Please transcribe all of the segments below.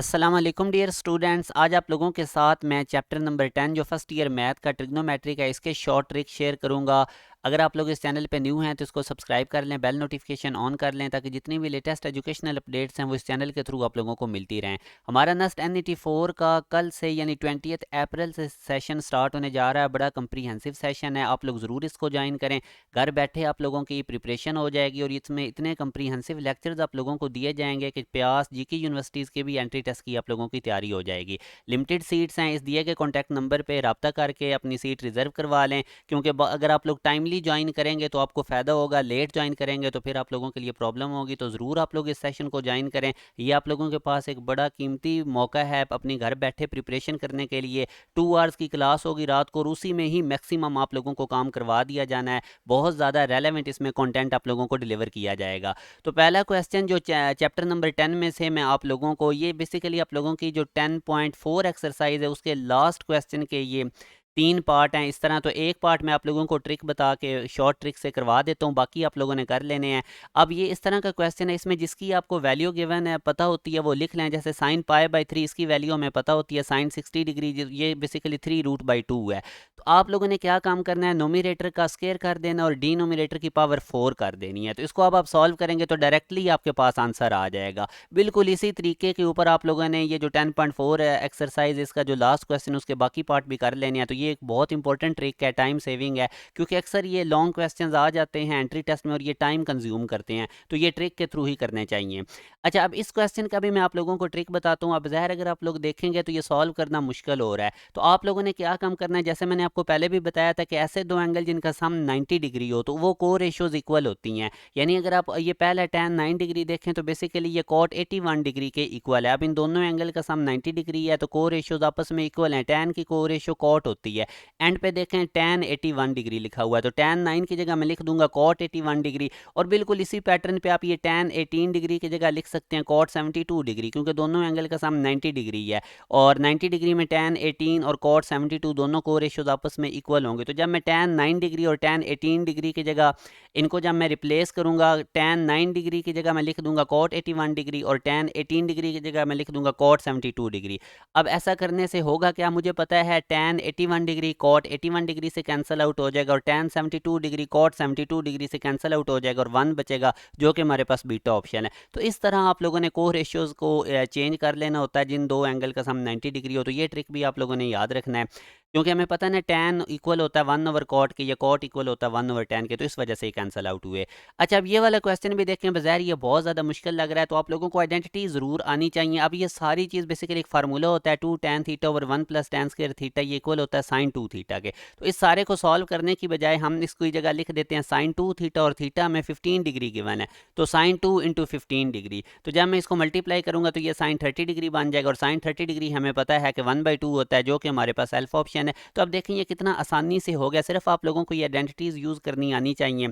अस्सलाम वालेकुम dear students. आज आप लोगों के साथ मैं चैप्टर नंबर 10 जो फर्स्ट ईयर मैथ का ट्रिग्नोमेट्रिक है इसके शॉर्ट ट्रिक शेयर करूंगा। अगर आप लोग इस चैनल पे न्यू हैं तो इसको सब्सक्राइब कर लें, बेल नोटिफिकेशन ऑन कर लें ताकि जितनी भी लेटेस्ट एजुकेशनल अपडेट्स हैं वो इस चैनल के थ्रू आप लोगों को मिलती रहें। हमारा नेक्स्ट NET 4 का कल से यानी 20 अप्रैल से सेशन स्टार्ट होने जा रहा है। बड़ा कम्प्रीहेंसिव सेशन है, आप लोग ज़रूर इसको ज्वाइन करें। घर बैठे आप लोगों की प्रिपरेशन हो जाएगी और इसमें इतने कम्प्रीहेंसिव लेक्चर्स आप लोगों को दिए जाएंगे कि प्यास GK यूनिवर्सिटीज़ के भी एंट्री टेस्ट की आप लोगों की तैयारी हो जाएगी। लिमिटेड सीट्स हैं, इस दिए गए कॉन्टैक्ट नंबर पर रब्ता करके अपनी सीट रिजर्व करवा लें, क्योंकि अगर आप लोग टाइमली ज्वाइन करेंगे तो आपको फ़ायदा होगा, लेट ज्वाइन करेंगे तो फिर आप लोगों के लिए प्रॉब्लम होगी। तो ज़रूर आप लोग इस सेशन को ज्वाइन करें। ये आप लोगों के पास एक बड़ा कीमती मौका है अपनी घर बैठे प्रिपरेशन करने के लिए। 2 आवर्स की क्लास होगी रात को और उसी में ही मैक्सिमम आप लोगों को काम करवा दिया जाना है। बहुत ज़्यादा रेलेवेंट इसमें कंटेंट आप लोगों को डिलीवर किया जाएगा। तो पहला क्वेश्चन जो चैप्टर नंबर 10 में से मैं आप लोगों को, ये बेसिकली आप लोगों की जो 10.4 एक्सरसाइज है उसके लास्ट क्वेश्चन के ये 3 पार्ट हैं। इस तरह तो एक पार्ट मैं आप लोगों को ट्रिक बता के शॉर्ट ट्रिक से करवा देता हूँ, बाकी आप लोगों ने कर लेने हैं। अब ये इस तरह का क्वेश्चन है, इसमें जिसकी आपको वैल्यू गिवन है पता होती है वो लिख लें। जैसे साइन π/3 इसकी वैल्यू हमें पता होती है साइन 60 डिग्री, ये बेसिकली 3√2 है। तो आप लोगों ने क्या काम करना है, नोमिनेटर का स्क्वायर कर देना और डिनोमिनेटर की पावर 4 कर देनी है। तो इसको अब आप सॉल्व करेंगे तो डायरेक्टली आपके पास आंसर आ जाएगा। बिल्कुल इसी तरीके के ऊपर आप लोगों ने ये जो 10.4 है एक्सरसाइज, इसका जो लास्ट क्वेश्चन उसके बाकी पार्ट भी कर लेने हैं। तो ये एक बहुत इंपॉर्टेंट ट्रिक है, टाइम सेविंग है, क्योंकि अक्सर ये लॉन्ग क्वेश्चंस आ जाते हैं एंट्री टेस्ट में और ये टाइम कंज्यूम करते हैं, तो ये ट्रिक के थ्रू ही करने चाहिए। अच्छा, अब इस क्वेश्चन का भी मैं आप लोगों को ट्रिक बताता हूँ। अब ज़ाहिर अगर आप लोग देखेंगे तो ये सॉल्व करना मुश्किल हो रहा है। तो आप लोगों ने क्या काम करना है, जैसे मैंने आपको पहले भी बताया था कि ऐसे दो एंगल जिनका सम 90 डिग्री हो तो वो को रेशोज इक्वल होती हैं। यानी अगर आप ये पहले tan 9 डिग्री देखें तो बेसिकली ये cot 81 डिग्री के इक्वल है। अब इन दोनों एंगल का सम 90 डिग्री है तो को रेशोज आपस में इक्वल हैं। tan की को रेशो cot होती है। एंड पे देखें tan 81 डिग्री लिखा हुआ है तो tan 9 की जगह मैं लिख दूंगा cot 81 डिग्री। और बिल्कुल इसी पैटर्न पे आप ये tan 18 डिग्री की जगह लिख सकते हैं cot 72 डिग्री, क्योंकि दोनों एंगल का सम 90 डिग्री है और 90 डिग्री में tan 18 और cot 72 दोनों को रेशोज आपस में इक्वल होंगे। तो जब मैं tan 9 डिग्री और tan 18 डिग्री की जगह इनको जब मैं रिप्लेस करूंगा, tan 9 डिग्री की जगह मैं लिख दूंगा cot 81 डिग्री और tan 18 डिग्री की जगह मैं लिख दूंगा cot 72 डिग्री। अब ऐसा करने से होगा क्या, मुझे पता है tan 81 डिग्री cot 81 डिग्री से कैंसिल आउट हो जाएगा और tan 72 डिग्री cot 72 डिग्री से कैंसिल आउट हो जाएगा और 1 बचेगा जो कि हमारे पास बीटा ऑप्शन है। तो इस तरह आप लोगों ने को रेशियोज को चेंज कर लेना होता है जिन दो एंगल का सम 90 डिग्री हो। तो ये ट्रिक भी आप लोगों ने याद रखना है, क्योंकि हमें पता है ना tan इक्वल होता है 1/cot के या cot इक्वल होता है 1/tan के, तो इस वजह से ही कैंसिल आउट हुए। अच्छा, अब ये वाला क्वेश्चन भी देखें, बज़ाहिर ये बहुत ज़्यादा मुश्किल लग रहा है तो आप लोगों को आइडेंटिटी ज़रूर आनी चाहिए। अब ये सारी चीज़ बेसिकली एक फार्मूला होता है 2 tan theta over 1 + tan square theta, ये इक्वल होता है sin 2 थीटा के। तो इस सारे को सॉल्व करने की बजाय हम इसको जगह लिख देते हैं sin 2 थीटा और थीटा में 15 डिग्री गिवन है तो sin 2 × 15 डिग्री। तो जब मैं इसको मल्टीप्लाई करूंगा तो ये sin 30 डिग्री बन जाएगा और sin 30 डिग्री हमें पता है कि 1/2 होता है जो कि हमारे पास सेल्फ ऑप्शन है। तो अब देखें ये कितना आसानी से हो गया, सिर्फ आप लोगों को ये आइडेंटिटीज यूज करनी आनी चाहिए।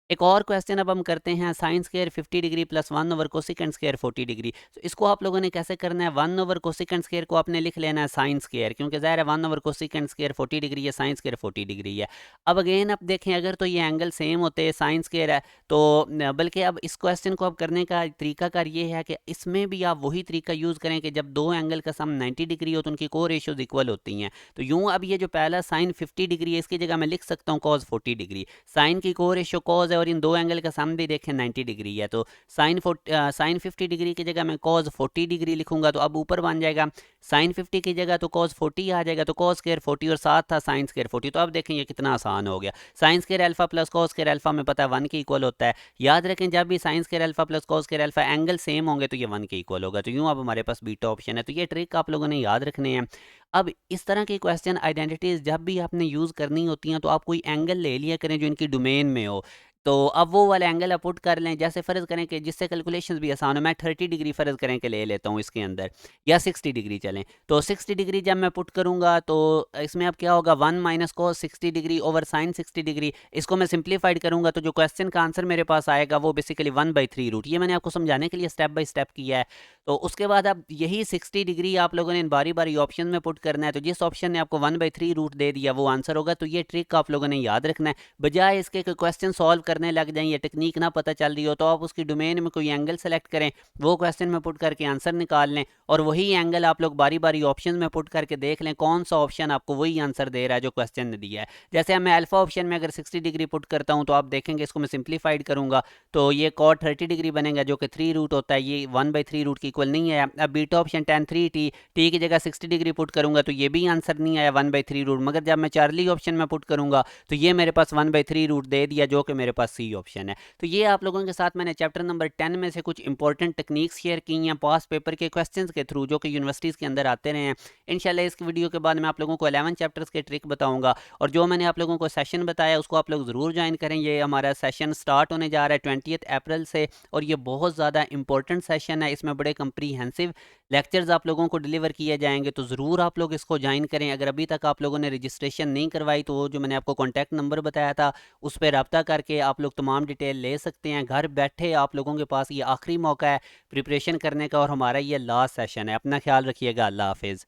एक और क्वेश्चन अब हम करते हैं, साइन स्क्वायर 50 डिग्री प्लस 1/कोसेकेंट स्क्वायर 40 डिग्री। तो इसको आप लोगों ने कैसे करना है, 1/कोसेकेंट स्क्वायर को आपने लिख लेना है साइन स्क्वायर, क्योंकि ज़ाहिर है 1/कोसेकेंट स्क्वायर 40 डिग्री है, साइन स्क्वायर 40 डिग्री है। अब अगेन आप देखें अगर तो ये एंगल सेम होते हैं, साइन स्क्वायर है तो बल्कि अब इस क्वेश्चन को अब करने का तरीकाकार ये है कि इसमें भी आप वही तरीका यूज़ करें कि जब दो एंगल का सम 90 डिग्री हो तो उनकी को रेशियोज इक्वल होती हैं। तो यूँ अब ये जो पहला साइन 50 डिग्री है इसकी जगह मैं लिख सकता हूँ कॉज 40 डिग्री। साइन की को रेशियो कॉज है और इन दो एंगल का सम भी देखें 90 डिग्री है तो साइन 50 डिग्री की जगह मैं कॉज 40 डिग्री लिखूंगा तो अब ऊपर बन जाएगा साइन 50 की जगह तो कॉज 40 आ जाएगा, तो कॉज स्क्वायर 40 और साथ था साइन स्क्वायर 40। तो अब देखें ये कितना आसान हो गया। Sine square alpha plus cos square alpha में पता है 1 के इक्वल होता है। याद रखें जब भी sine square alpha plus cos square alpha angle same होंगे तो ये 1 के इक्वल होगा। तो यूं अब हमारे पास बीटा ऑप्शन है। तो ये ट्रिक आप लोगों ने याद रखने हैं। अब इस तरह के क्वेश्चन आइडेंटिटीज जब भी आपने यूज करनी होती हैं तो आप कोई एंगल ले लिया करें जो इनकी डोमेन में हो। तो अब वो वाला एंगल आप पुट कर लें, जैसे फ़र्ज़ करें कि जिससे कैलकुलेशंस भी आसान हो। मैं 30 डिग्री फ़र्ज़ करें कि ले लेता हूँ इसके अंदर, या 60 डिग्री चलें। तो 60 डिग्री जब मैं पुट करूँगा तो इसमें अब क्या होगा, 1 minus cos 60 degree over sine 60 degree. इसको मैं सिंप्लीफाइड करूँगा तो जो क्वेश्चन का आंसर मेरे पास आएगा वो बेसिकली 1/3 रूट। ये मैंने आपको समझाने के लिए स्टेप बाय स्टेप किया है। तो उसके बाद अब यही 60 डिग्री आप लोगों ने बारी बारी ऑप्शन में पुट करना है। तो जिस ऑप्शन ने आपको 1/3 रूट दे दिया वो आंसर होगा। तो ये ट्रिक आप लोगों ने याद रखना है। बजाय इसके क्वेश्चन सॉल्व करने लग जाएं या टेक्निक ना पता चल रही हो तो आप उसकी डोमेन में कोई एंगल सेलेक्ट करें, वो क्वेश्चन में पुट करके आंसर निकाल लें और वही एंगल आप लोग बारी बारी ऑप्शन में पुट करके देख लें कौन सा ऑप्शन आपको वही आंसर दे रहा है जो क्वेश्चन ने दिया है। जैसे मैं अल्फा ऑप्शन में अगर 60 डिग्री पुट करता हूँ तो आप देखेंगे, इसको मैं सिंप्लीफाइड करूंगा तो ये कॉट 30 डिग्री बनेगा जो कि 3 रूट होता है, ये 1/3 रूट की इक्वल नहीं है। अब beta option tan 3t, T की जगह 60 डिग्री पुट करूंगा तो ये भी आंसर नहीं आया 1/3 रूट, मगर जब मैं चार्ली ऑप्शन में पुट करूंगा तो ये मेरे पास 1/3 रूट दे दिया जो कि मेरे पास सी ऑप्शन है। तो ये आप लोगों के साथ मैंने चैप्टर नंबर 10 में से कुछ इंपॉर्टेंट टेक्निक्स शेयर की हैं पास पेपर के क्वेश्चंस के थ्रू जो कि यूनिवर्सिटीज़ के अंदर आते रहे हैं। इंशाल्लाह इस वीडियो के बाद मैं आप लोगों को 11 चैप्टर्स के ट्रिक बताऊंगा और जो मैंने आप लोगों को सेशन बताया उसको आप लोग ज़रूर ज्वाइन करें। ये हमारा सेशन स्टार्ट होने जा रहा है 20 अप्रैल से और ये बहुत ज़्यादा इंपॉर्टेंट सेशन है, इसमें बड़े कंप्रीहेंसिव लेक्चर्स आप लोगों को डिलीवर किए जाएंगे, तो ज़रूर आप लोग इसको ज्वाइन करें। अगर अभी तक आप लोगों ने रजिस्ट्रेशन नहीं करवाई तो वो जो मैंने आपको कॉन्टैक्ट नंबर बताया था उस पर रब्ता करके आप लोग तमाम डिटेल ले सकते हैं। घर बैठे आप लोगों के पास ये आखिरी मौका है प्रिपरेशन करने का और हमारा ये लास्ट सेशन है। अपना ख्याल रखिएगा। अल्लाह हाफिज़।